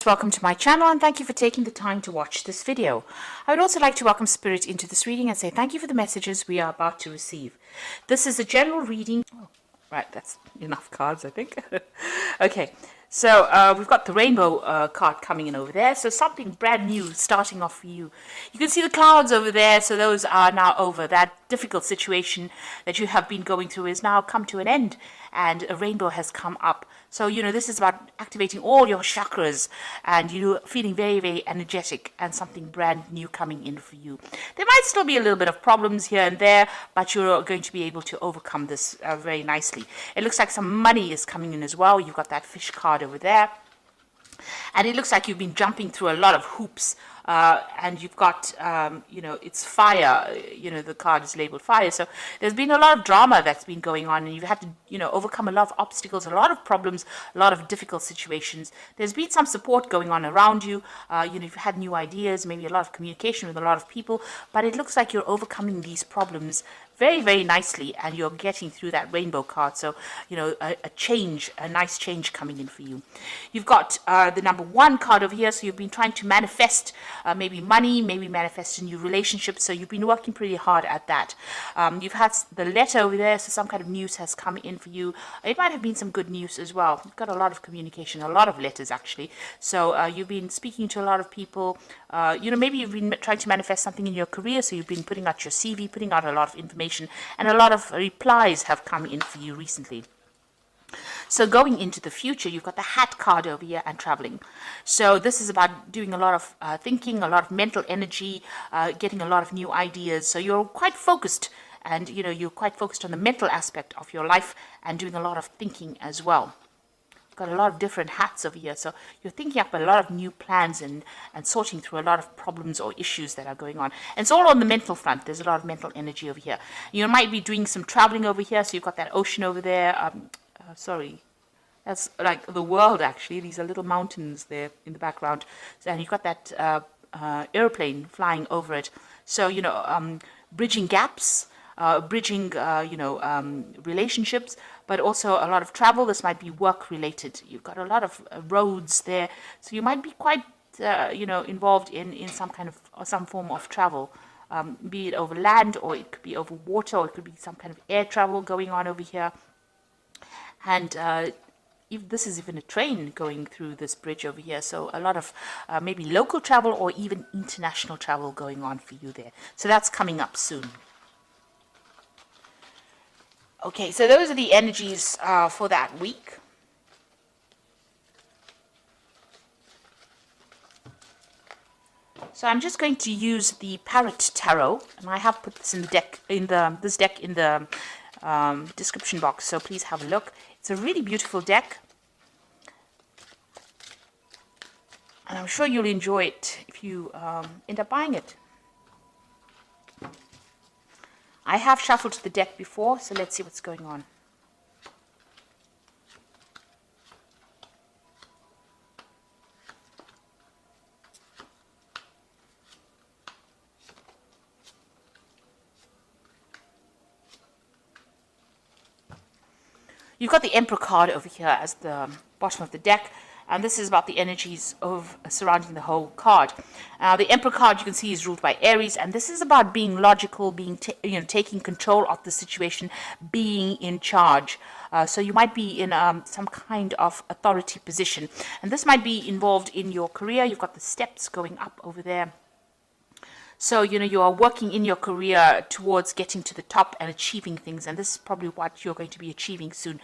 Welcome to my channel and thank you for taking the time to watch this video. I would also like to welcome Spirit into this reading and say thank you for the messages we are about to receive. This is a general reading. Oh, right, that's enough cards, I think. Okay, so we've got the rainbow card coming in over there. So something brand new starting off for you. You can see the clouds over there, so those are now over. That difficult situation that you have been going through is now come to an end and a rainbow has come up. So, this is about activating all your chakras and feeling very, very energetic and something brand new coming in for you. There might still be a little bit of problems here and there, but you're going to be able to overcome this very nicely. It looks like some money is coming in as well. You've got that fish card over there. And it looks like you've been jumping through a lot of hoops. And you've got, it's fire, the card is labeled fire. So there's been a lot of drama that's been going on and you've had to, overcome a lot of obstacles, a lot of problems, a lot of difficult situations. There's been some support going on around you. You've had new ideas, maybe a lot of communication with a lot of people, but it looks like you're overcoming these problems very, very nicely and you're getting through that rainbow card. So, a nice change coming in for you. You've got the number 1 card over here. So you've been trying to manifest maybe money, maybe manifest a new relationship. So you've been working pretty hard at that. You've had the letter over there. So some kind of news has come in for you. It might have been some good news as well. You've got a lot of communication, a lot of letters actually. So you've been speaking to a lot of people. Maybe you've been trying to manifest something in your career. So you've been putting out your CV, putting out a lot of information. And a lot of replies have come in for you recently. So going into the future, you've got the hat card over here and traveling. So this is about doing a lot of thinking, a lot of mental energy, getting a lot of new ideas. So you're quite focused and, you're quite focused on the mental aspect of your life and doing a lot of thinking as well. Got a lot of different hats over here, so you're thinking up a lot of new plans and sorting through a lot of problems or issues that are going on. And it's all on the mental front. There's a lot of mental energy over here. You might be doing some traveling over here, so you've got that ocean over there. That's like the world actually. These are little mountains there in the background, and you've got that airplane flying over it. So bridging gaps. Bridging, relationships, but also a lot of travel. This might be work related. You've got a lot of roads there, so you might be quite, involved in some form of travel, be it over land or it could be over water or it could be some kind of air travel going on over here. And if this is even a train going through this bridge over here, so a lot of maybe local travel or even international travel going on for you there. So that's coming up soon. Okay, so those are the energies for that week. So I'm just going to use the Parrot Tarot, and I have put this in the deck in the description box. So please have a look. It's a really beautiful deck, and I'm sure you'll enjoy it if you end up buying it. I have shuffled the deck before, so let's see what's going on. You've got the Emperor card over here as the bottom of the deck. And this is about the energies of surrounding the whole card. The Emperor card, you can see, is ruled by Aries, and this is about being logical, being taking control of the situation, being in charge. So you might be in some kind of authority position, and this might be involved in your career. You've got the steps going up over there. So, you are working in your career towards getting to the top and achieving things. And this is probably what you're going to be achieving soon.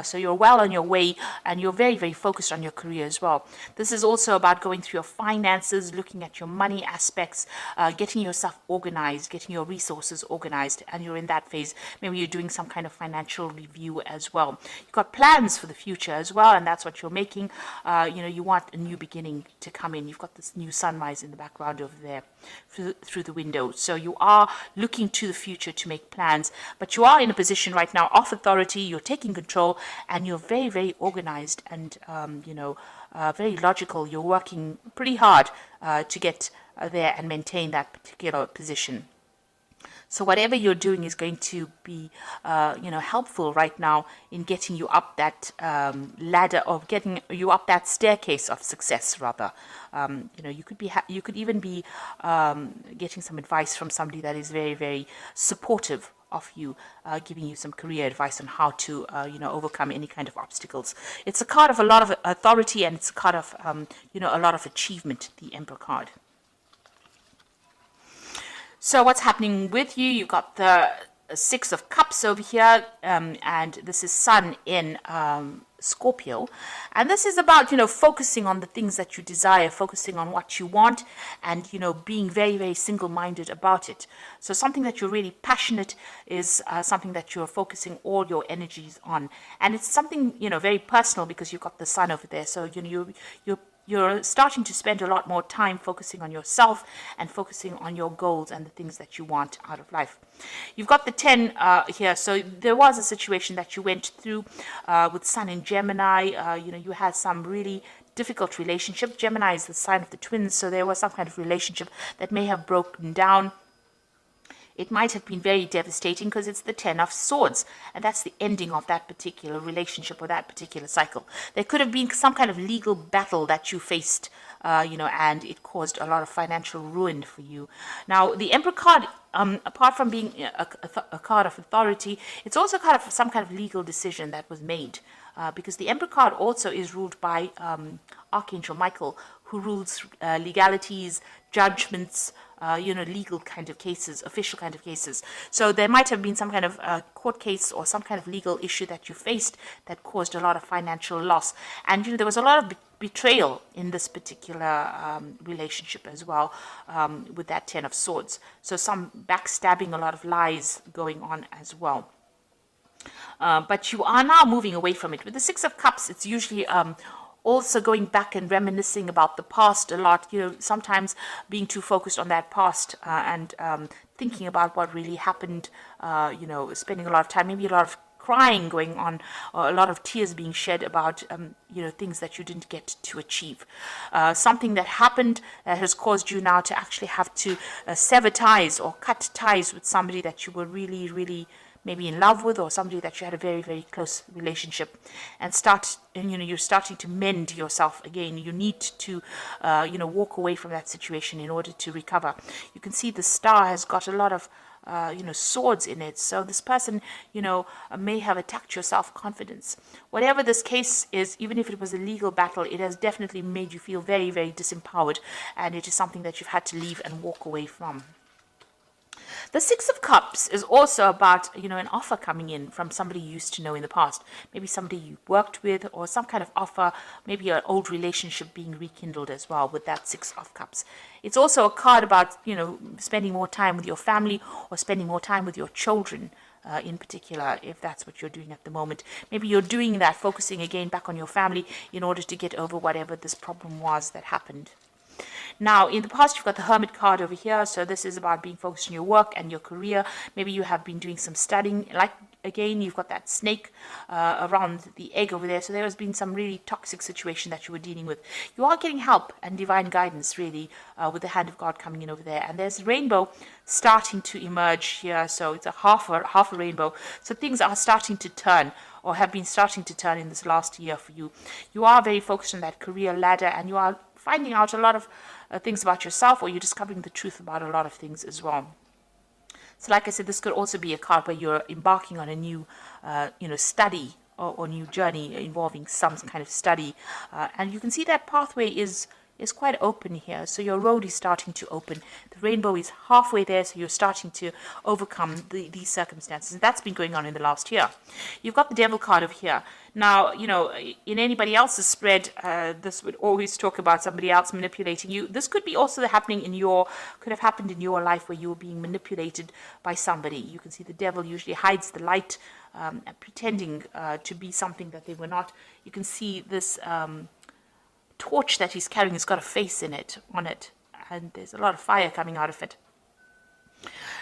So you're well on your way and you're very, very focused on your career as well. This is also about going through your finances, looking at your money aspects, getting yourself organized, getting your resources organized. And you're in that phase. Maybe you're doing some kind of financial review as well. You've got plans for the future as well. And that's what you're making. You want a new beginning to come in. You've got this new sunrise in the background over there through the window. So you are looking to the future to make plans, but you are in a position right now of authority. You're taking control and you're very, very organized and, very logical. You're working pretty hard to get there and maintain that particular position. So whatever you're doing is going to be, helpful right now in getting you up that ladder, or getting you up that staircase of success. Rather, you could be, you could even be getting some advice from somebody that is very, very supportive of you, giving you some career advice on how to, overcome any kind of obstacles. It's a card of a lot of authority, and it's a card of, a lot of achievement. The Emperor card. So what's happening with you? You've got the Six of Cups over here, and this is Sun in Scorpio. And this is about, focusing on the things that you desire, focusing on what you want, and, being very, very single-minded about it. So something that you're really passionate is something that you're focusing all your energies on. And it's something, very personal, because you've got the Sun over there. So, you're starting to spend a lot more time focusing on yourself and focusing on your goals and the things that you want out of life. You've got the 10 here. So there was a situation that you went through with Sun in Gemini. You had some really difficult relationship. Gemini is the sign of the twins, so there was some kind of relationship that may have broken down. It might have been very devastating because it's the 10 of Swords, and that's the ending of that particular relationship or that particular cycle. There could have been some kind of legal battle that you faced, and it caused a lot of financial ruin for you. Now, the Emperor card, apart from being a card of authority, it's also kind of some kind of legal decision that was made. Because the Emperor card also is ruled by Archangel Michael, who rules legalities, judgments, legal kind of cases, official kind of cases. So there might have been some kind of court case or some kind of legal issue that you faced that caused a lot of financial loss. And, there was a lot of betrayal in this particular relationship as well, with that 10 of Swords. So some backstabbing, a lot of lies going on as well. But you are now moving away from it. With the Six of Cups, it's usually also going back and reminiscing about the past a lot, sometimes being too focused on that past and thinking about what really happened, spending a lot of time, maybe a lot of crying going on, or a lot of tears being shed about, things that you didn't get to achieve. Something that happened that has caused you now to actually have to sever ties or cut ties with somebody that you were really, really maybe in love with, or somebody that you had a very, very close relationship, and you're starting to mend yourself again. You need to, walk away from that situation in order to recover. You can see the star has got a lot of, swords in it. So this person, may have attacked your self-confidence. Whatever this case is, even if it was a legal battle, it has definitely made you feel very, very disempowered, and it is something that you've had to leave and walk away from. The Six of Cups is also about, an offer coming in from somebody you used to know in the past. Maybe somebody you worked with, or some kind of offer, maybe an old relationship being rekindled as well with that Six of Cups. It's also a card about, spending more time with your family, or spending more time with your children. In particular, if that's what you're doing at the moment. Maybe you're doing that, focusing again back on your family in order to get over whatever this problem was that happened. Now, in the past, you've got the Hermit card over here. So this is about being focused on your work and your career. Maybe you have been doing some studying. Like, again, you've got that snake around the egg over there. So there has been some really toxic situation that you were dealing with. You are getting help and divine guidance, really, with the hand of God coming in over there. And there's a rainbow starting to emerge here. So it's a half a rainbow. So things are starting to turn, or have been starting to turn in this last year for you. You are very focused on that career ladder, and you are finding out a lot of things about yourself, or you're discovering the truth about a lot of things as well. So like I said, this could also be a card where you're embarking on a new, study or new journey involving some kind of study. And you can see that pathway is quite open here. So your road is starting to open. The rainbow is halfway there, so you're starting to overcome these circumstances. And that's been going on in the last year. You've got the Devil card over here. Now, in anybody else's spread, this would always talk about somebody else manipulating you. This could be also could have happened in your life where you were being manipulated by somebody. You can see the devil usually hides the light, pretending to be something that they were not. You can see this torch that he's carrying has got a face on it, and there's a lot of fire coming out of it.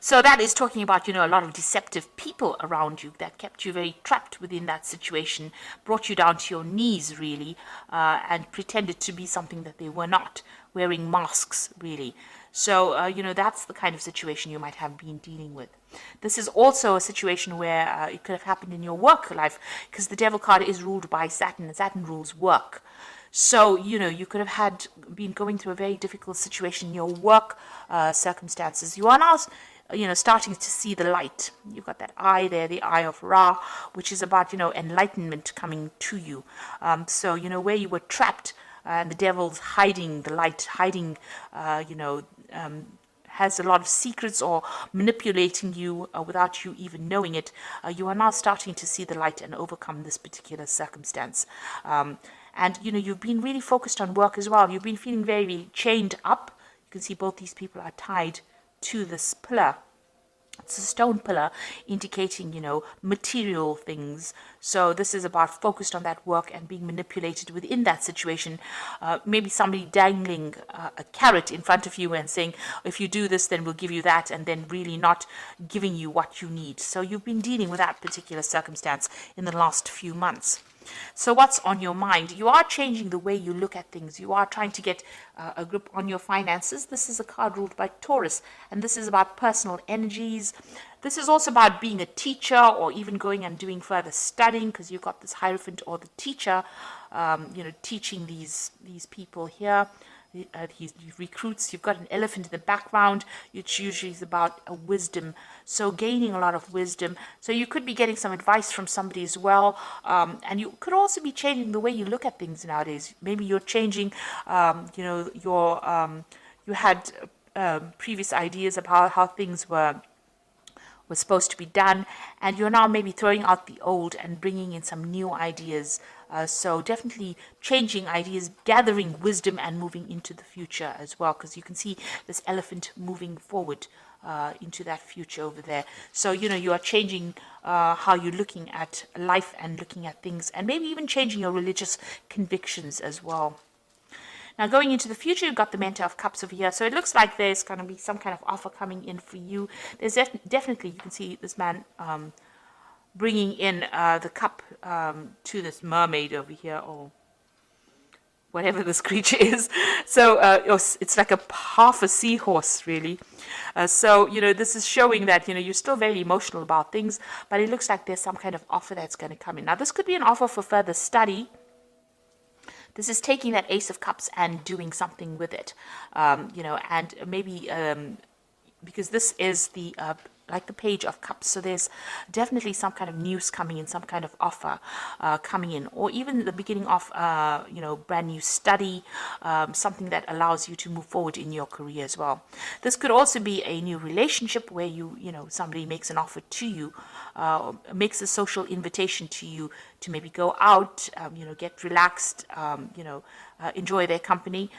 So that is talking about, a lot of deceptive people around you that kept you very trapped within that situation, brought you down to your knees, really, and pretended to be something that they were not, wearing masks, really. So, that's the kind of situation you might have been dealing with. This is also a situation where it could have happened in your work life, because the devil card is ruled by Saturn, and Saturn rules work. So, you could have been going through a very difficult situation in your work circumstances. You are now, starting to see the light. You've got that eye there, the eye of Ra, which is about, enlightenment coming to you. So, where you were trapped, and the devil's hiding the light, hiding, has a lot of secrets or manipulating you without you even knowing it, you are now starting to see the light and overcome this particular circumstance. And, you've been really focused on work as well. You've been feeling very chained up. You can see both these people are tied to this pillar. It's a stone pillar indicating, material things. So this is about focused on that work and being manipulated within that situation. Maybe somebody dangling a carrot in front of you and saying, if you do this, then we'll give you that, and then really not giving you what you need. So you've been dealing with that particular circumstance in the last few months. So what's on your mind? You are changing the way you look at things. You are trying to get a grip on your finances. This is a card ruled by Taurus, and this is about personal energies. This is also about being a teacher, or even going and doing further studying, because you've got this Hierophant or the teacher, teaching these people here. He recruits. You've got an elephant in the background, which usually is about a wisdom. So gaining a lot of wisdom. So you could be getting some advice from somebody as well. And you could also be changing the way you look at things nowadays. Maybe you're changing, you had previous ideas about how things were supposed to be done, and you're now maybe throwing out the old and bringing in some new ideas. So definitely changing ideas, gathering wisdom, and moving into the future as well, because you can see this elephant moving forward into that future over there. So, you are changing how you're looking at life and looking at things, and maybe even changing your religious convictions as well. Now, going into the future, you've got the Mentor of Cups over here. So it looks like there's going to be some kind of offer coming in for you. There's definitely, you can see this man bringing in the cup to this mermaid over here, or whatever this creature is. So it's like half a seahorse, really. So, this is showing that, you're still very emotional about things, but it looks like there's some kind of offer that's going to come in. Now, this could be an offer for further study. This is taking that Ace of Cups and doing something with it, and maybe because this is the like the Page of Cups, so there's definitely some kind of news coming in, some kind of offer coming in, or even the beginning of brand new study, something that allows you to move forward in your career as well. This could also be a new relationship where somebody makes an offer to you, makes a social invitation to you to maybe go out, get relaxed, enjoy their company.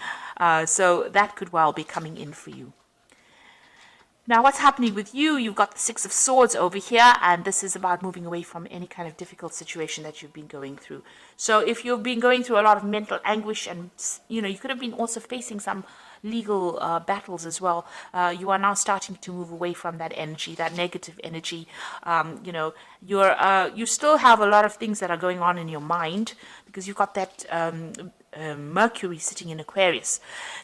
So that could well be coming in for you. Now, what's happening with you? You've got the Six of Swords over here, and this is about moving away from any kind of difficult situation that you've been going through. So if you've been going through a lot of mental anguish, and, you could have been also facing some legal battles as well, you are now starting to move away from that energy, that negative energy. You still have a lot of things that are going on in your mind, because you've got that Mercury sitting in Aquarius.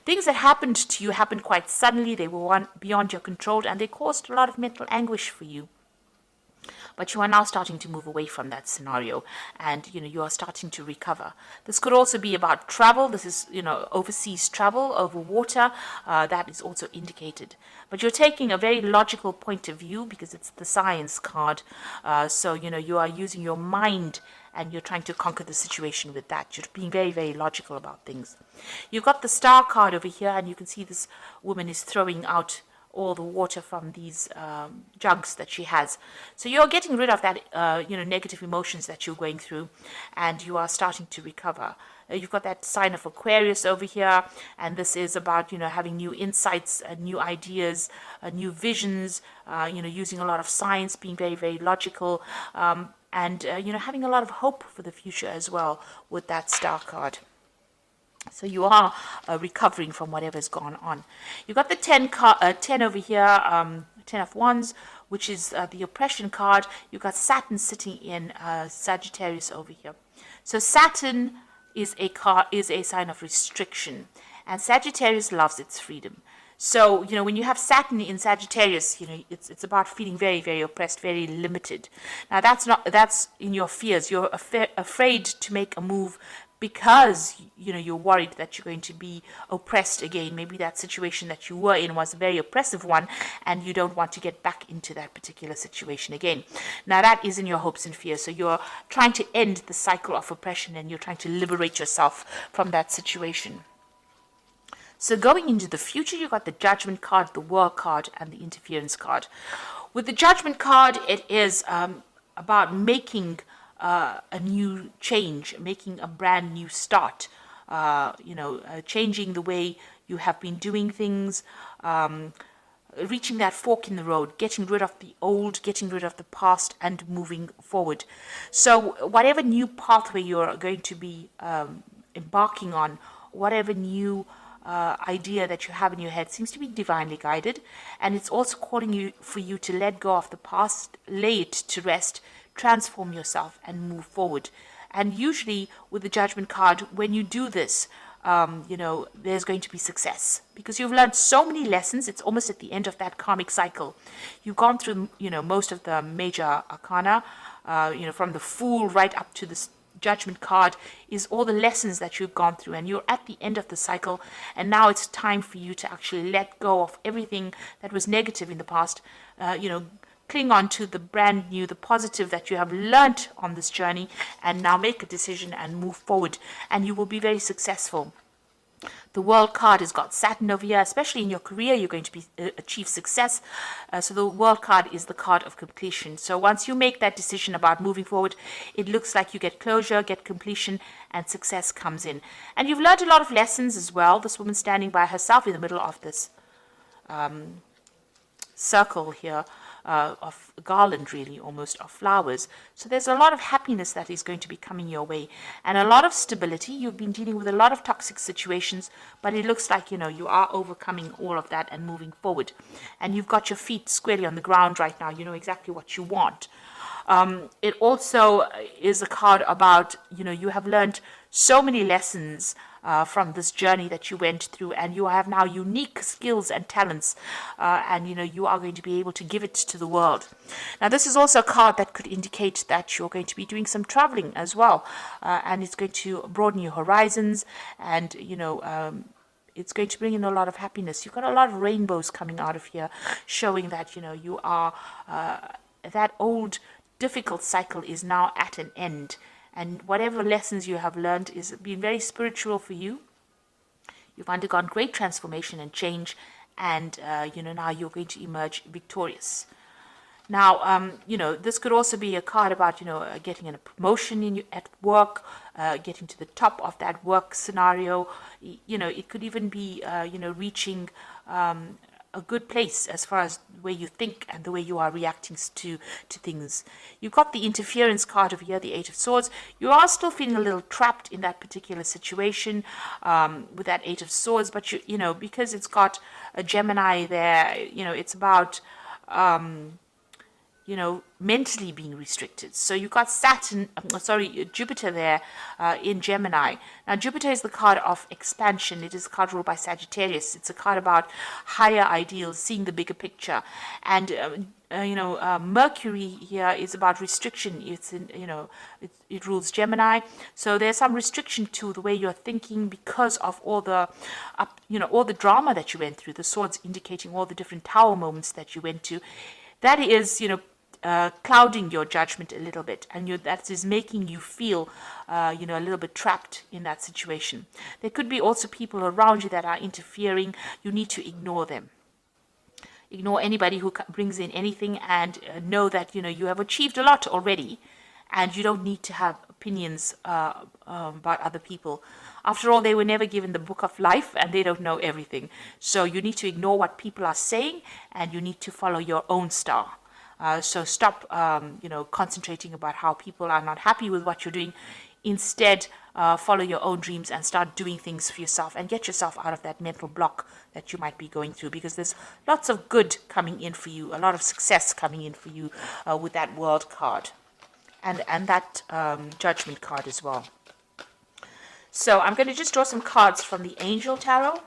Things that happened to you happened quite suddenly. They were beyond your control, and they caused a lot of mental anguish for you. But you are now starting to move away from that scenario, and you are starting to recover. This could also be about travel. This is overseas travel over water. That is also indicated. But you're taking a very logical point of view, because it's the Science card. So you are using your mind, and you're trying to conquer the situation with that. You're being very, very logical about things. You've got the Star card over here, and you can see this woman is throwing out all the water from these jugs that she has. So you're getting rid of that, negative emotions that you're going through, and you are starting to recover. You've got that sign of Aquarius over here, and this is about, having new insights, new ideas, new visions, using a lot of science, being very, very logical, and, having a lot of hope for the future as well with that Star card. So you are recovering from whatever's gone on. You got the 10 over here, 10 of Wands, which is the oppression card. You got Saturn sitting in Sagittarius over here. So Saturn is a sign of restriction, and Sagittarius loves its freedom. So, when you have Saturn in Sagittarius, it's about feeling very, very oppressed, very limited. Now, that's in your fears. You're afraid to make a move because, you're worried that you're going to be oppressed again. Maybe that situation that you were in was a very oppressive one, and you don't want to get back into that particular situation again. Now, that is in your hopes and fears. So you're trying to end the cycle of oppression, and you're trying to liberate yourself from that situation. So going into the future, you got the Judgment card, the World card, and the Interference card. With the Judgment card, it is about making a new change, making a brand new start, changing the way you have been doing things, reaching that fork in the road, getting rid of the old, getting rid of the past, and moving forward. So whatever new pathway you're going to be embarking on, whatever new idea that you have in your head seems to be divinely guided, and it's also calling for you to let go of the past, lay it to rest, transform yourself, and move forward. And usually with the Judgment card, when you do this, there's going to be success because you've learned so many lessons. It's almost at the end of that karmic cycle. You've gone through, most of the major arcana, from the Fool right up to the Judgment card is all the lessons that you've gone through, and you're at the end of the cycle, and now it's time for you to actually let go of everything that was negative in the past, cling on to the brand new, the positive that you have learnt on this journey, and now make a decision and move forward, and you will be very successful. The World card has got Saturn over here, especially in your career, you're going to achieve success. So the World card is the card of completion. So once you make that decision about moving forward, it looks like you get closure, get completion, and success comes in. And you've learned a lot of lessons as well. This woman standing by herself in the middle of this circle here. Of garland, really, almost, of flowers. So there's a lot of happiness that is going to be coming your way, and a lot of stability. You've been dealing with a lot of toxic situations, but it looks like, you are overcoming all of that and moving forward. And you've got your feet squarely on the ground right now. You know exactly what you want. It also is a card about, you have learned so many lessons from this journey that you went through, and you have now unique skills and talents, and you are going to be able to give it to the world. Now, this is also a card that could indicate that you're going to be doing some traveling as well, and it's going to broaden your horizons, and it's going to bring in a lot of happiness. You've got a lot of rainbows coming out of here, showing that you are that old difficult cycle is now at an end. And whatever lessons you have learned is been very spiritual for you. You've undergone great transformation and change, and now you're going to emerge victorious. Now, this could also be a card about getting a promotion at work, getting to the top of that work scenario. It could even be reaching a good place as far as the way you think and the way you are reacting to things. You've got the Interference card over here, the Eight of Swords. You are still feeling a little trapped in that particular situation with that Eight of Swords, but because it's got a Gemini there, it's about mentally being restricted. So you've got Jupiter there in Gemini. Now, Jupiter is the card of expansion. It is a card ruled by Sagittarius. It's a card about higher ideals, seeing the bigger picture. And, Mercury here is about restriction. It's in, it rules Gemini. So there's some restriction to the way you're thinking because of all the, all the drama that you went through. The swords indicating all the different tower moments that you went to. That is, clouding your judgment a little bit, and that is making you feel, a little bit trapped in that situation. There could be also people around you that are interfering. You need to ignore them. Ignore anybody who brings in anything, and know that, you have achieved a lot already, and you don't need to have opinions about other people. After all, they were never given the book of life, and they don't know everything. So you need to ignore what people are saying, and you need to follow your own star. So stop, concentrating about how people are not happy with what you're doing. Instead, follow your own dreams and start doing things for yourself and get yourself out of that mental block that you might be going through, because there's lots of good coming in for you, a lot of success coming in for you with that World card and that Judgment card as well. So I'm going to just draw some cards from the Angel Tarot.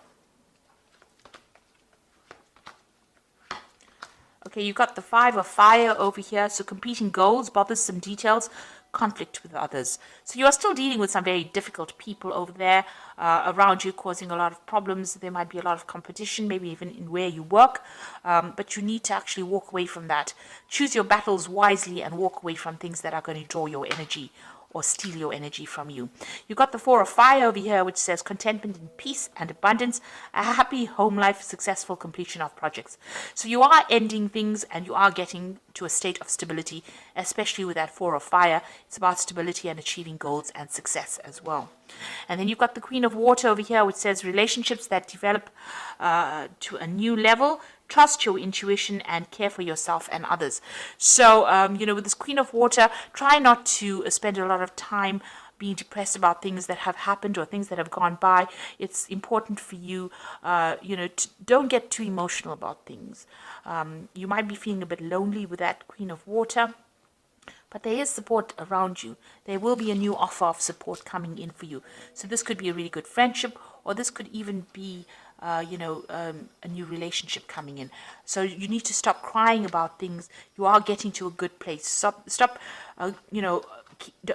Okay, you've got the Five of Fire over here. So competing goals, bothersome details, conflict with others. So you are still dealing with some very difficult people over there around you, causing a lot of problems. There might be a lot of competition, maybe even in where you work. But you need to actually walk away from that. Choose your battles wisely and walk away from things that are going to draw your energy or steal your energy from you. You've got the Four of Fire over here, which says contentment and peace and abundance, a happy home life, successful completion of projects. So you are ending things and you are getting to a state of stability, especially with that Four of Fire. It's about stability and achieving goals and success as well. And then you've got the Queen of Water over here, which says relationships that develop to a new level. Trust your intuition and care for yourself and others. So, with this Queen of Water, try not to spend a lot of time being depressed about things that have happened or things that have gone by. It's important for you, don't get too emotional about things. You might be feeling a bit lonely with that Queen of Water, but there is support around you. There will be a new offer of support coming in for you. So this could be a really good friendship, or this could even be a new relationship coming in. So you need to stop crying about things. You are getting to a good place. Stop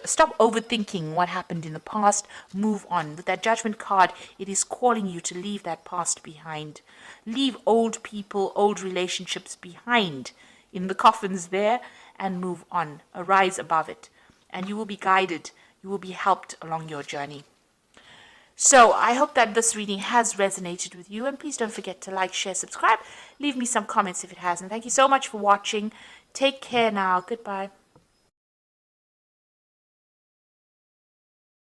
overthinking what happened in the past. Move on. With that Judgment card, it is calling you to leave that past behind. Leave old people, old relationships behind in the coffins there and move on. Arise above it. And you will be guided. You will be helped along your journey. So I hope that this reading has resonated with you, and please don't forget to like, share, subscribe. Leave me some comments if it has, and thank you so much for watching. Take care now. Goodbye.